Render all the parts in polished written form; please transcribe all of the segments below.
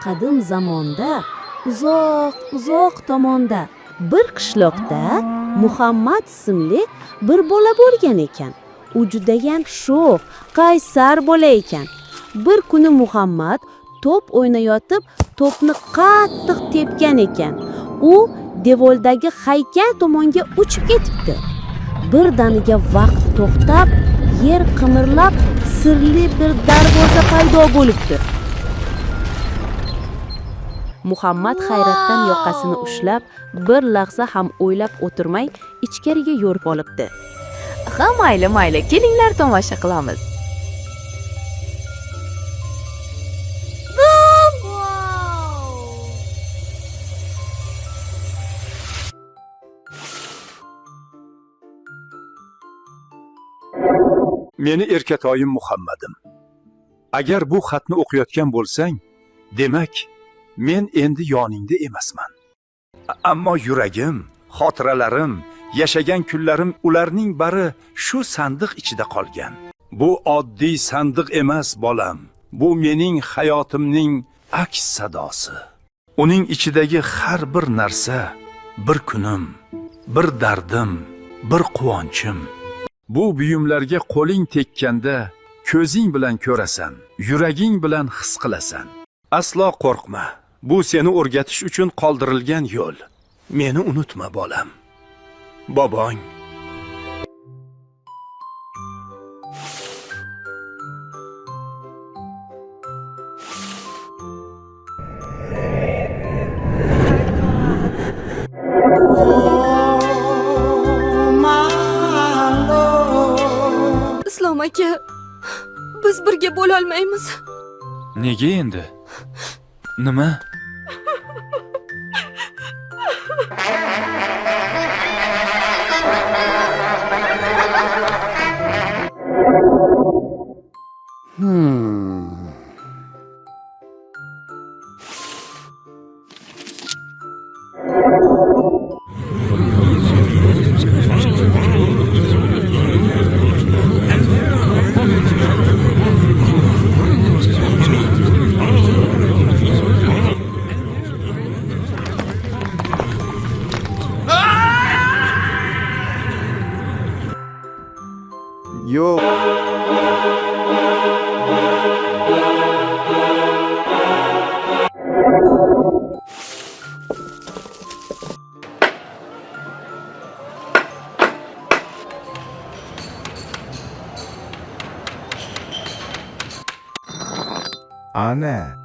qadim zamonda uzoq tomonda bir qishloqda Muhammad ismli bir bola bo'lgan ekan. U judayam sho'x, qaysar bola ekan. Bir kuni Muhammad to'p o'ynayotib, to'pni qattiq tepgan ekan. U devoldagi haykal tomonga uchib ketibdi. Birdaniga vaqt to'xtab, yer qimirlab, sirli bir darvoza paydo bo'libdi. Muhammad hayratdan yoqasini ushlab, bir lahza ham o'ylab o'tirmay ichkariga yo'rib olibdi. Ha, mayli, kelinglar tomosha qilamiz. Meni erkatoyim Muhammadim. Agar bu xatni o'qiyotgan bo'lsang, demak, men endi yoningda emasman. Ammo yuragim, xotiralarim, yashagan kunlarim ularning bari shu sandiq ichida qolgan. Bu oddiy sandiq emas, bolam. Bu mening hayotimning aks sadosi. Uning ichidagi har bir narsa bir kunim, bir dardim, bir quvonchim. Bu buyumlarga qo'ling tekkanda ko'zing bilan ko'rasan, yuraging bilan his qilasan. Aslo qo'rqma. Bu seni o'rgatish uchun qoldirilgan yo'l. Meni unutma, bolam. Bobong. Islom aka, biz birga bo'la olmaymiz. Nega endi? Nima? Yo'q. Ana.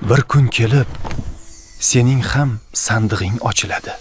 Bir kun kelib, sening ham sandig'ing ochiladi.